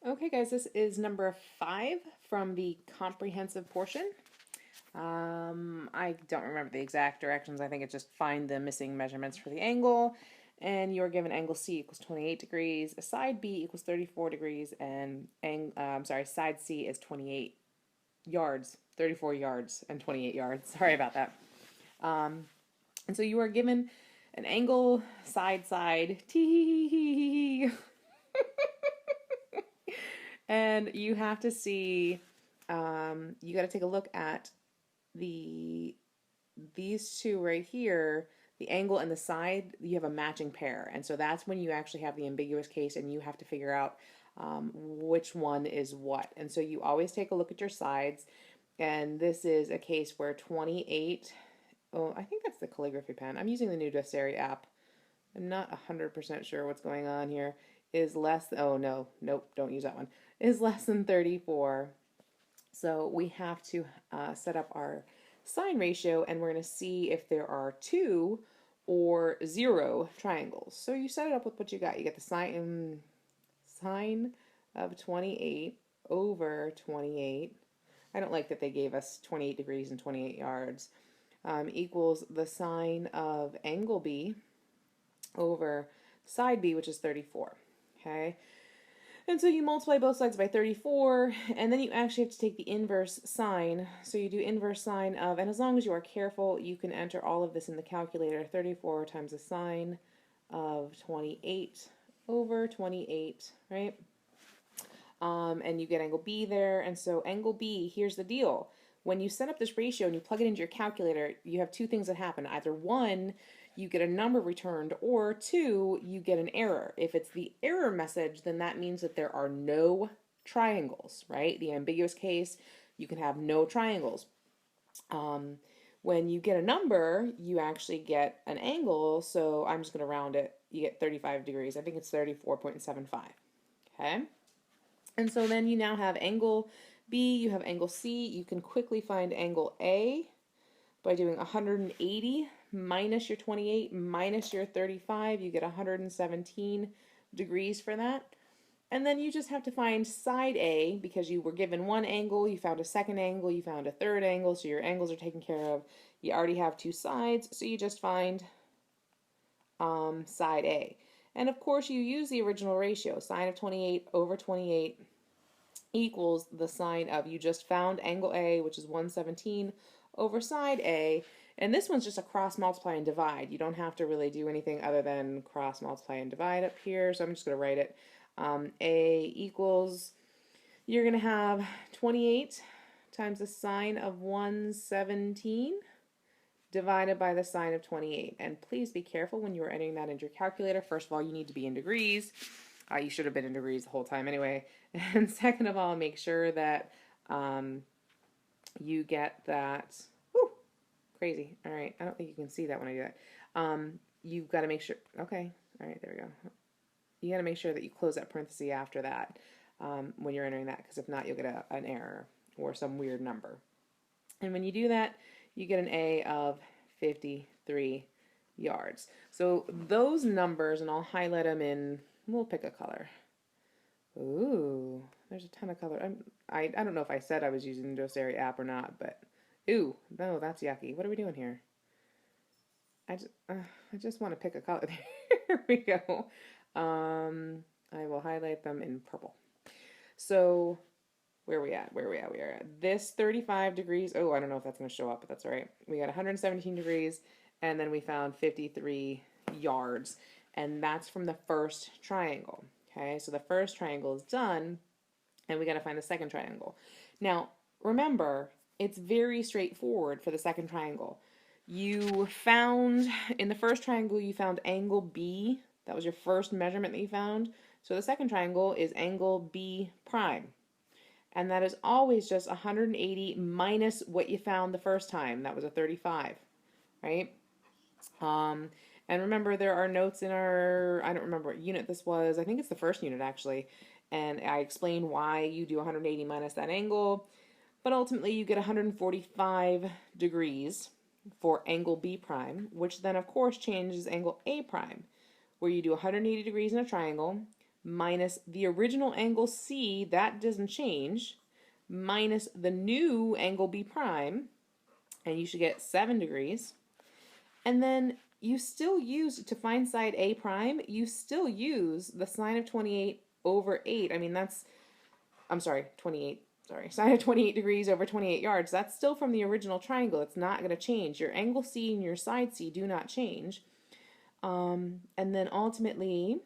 Okay, guys, this is number 5 from the comprehensive portion. I don't remember the exact directions. I think it's just find the missing measurements for the angle. And you're given angle C equals 28 degrees, side B equals 34 degrees, and side C is 28 yards, 34 yards, and 28 yards. Sorry about that. And so you are given an angle side, tee, and you have to see, you got to take a look at these two right here, the angle and the side, you have a matching pair. And so that's when you actually have the ambiguous case and you have to figure out which one is what. And so you always take a look at your sides. And this is a case where 28, oh, I think that's the calligraphy pen. I'm using the new Doceri app. I'm not 100% sure what's going on here. Is less, oh no, nope, don't use that one. Is less than 34. So we have to set up our sine ratio, and we're going to see if there are 2 or 0 triangles. So you set it up with what you got. You get the sine of 28 over 28. I don't like that they gave us 28 degrees and 28 yards. Equals the sine of angle B over side B, which is 34. Okay. And so you multiply both sides by 34, and then you actually have to take the inverse sine. So you do inverse sine of, and as long as you are careful, you can enter all of this in the calculator. 34 times the sine of 28 over 28, right? And you get angle B there. And so angle B, here's the deal. When you set up this ratio and you plug it into your calculator, you have two things that happen. Either one, you get a number returned, or 2, you get an error. If it's the error message, then that means that there are no triangles, right? The ambiguous case, you can have no triangles. When you get a number, you actually get an angle, so I'm just going to round it. You get 35 degrees. I think it's 34.75. Okay? And so then you now have angle B, you have angle C. You can quickly find angle A by doing 180 minus your 28 minus your 35. You get 117 degrees for that. And then you just have to find side A, because you were given one angle, you found a second angle, you found a third angle, so your angles are taken care of. You already have two sides, so you just find side A. And of course you use the original ratio. Sine of 28 over 28 equals the sine of, you just found angle A, which is 117 over side A. And this one's just a cross multiply and divide. You don't have to really do anything other than cross multiply and divide up here. So I'm just going to write it. A equals, you're going to have 28 times the sine of 117 divided by the sine of 28. And please be careful when you are entering that into your calculator. First of all, you need to be in degrees. You should have been in degrees the whole time anyway. And second of all, make sure that you get that. Whew, crazy. All right. I don't think you can see that when I do that. You've got to make sure. Okay. All right. There we go. You got to make sure that you close that parenthesis after that when you're entering that, because if not, you'll get an error or some weird number. And when you do that, you get an A of 53 yards. So those numbers, and I'll highlight them in, we'll pick a color. Ooh, there's a ton of color. I don't know if I said I was using the Doceri app or not, but ooh, no, that's yucky. What are we doing here? I just want to pick a color. There we go. I will highlight them in purple. So where are we at? We are at this 35 degrees. Oh, I don't know if that's going to show up, but that's all right. We got 117 degrees, and then we found 53 yards, and that's from the first triangle. Okay, so the first triangle is done, and we got to find the second triangle. Now, remember, it's very straightforward for the second triangle. You found, in the first triangle, you found angle B. That was your first measurement that you found. So the second triangle is angle B prime. And that is always just 180 minus what you found the first time. That was a 35, right? And remember, there are notes in our, I don't remember what unit this was. I think it's the first unit, actually. And I explain why you do 180 minus that angle. But ultimately, you get 145 degrees for angle B prime, which then, of course, changes angle A prime, where you do 180 degrees in a triangle minus the original angle C, that doesn't change, minus the new angle B prime, and you should get 7 degrees. And then you still use, to find side A prime, you still use the sine of 28 over 8. I mean, that's, I'm sorry, 28. Sorry, sine of 28 degrees over 28 yards. That's still from the original triangle. It's not going to change. Your angle C and your side C do not change. And then ultimately,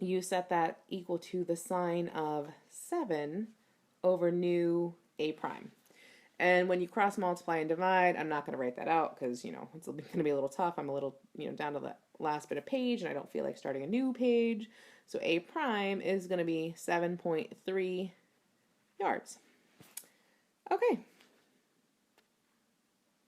you set that equal to the sine of 7 over new A prime. And when you cross multiply and divide, I'm not going to write that out because, you know, it's going to be a little tough. I'm a little, you know, down to the last bit of page and I don't feel like starting a new page. So A prime is going to be 7.3 yards. Okay.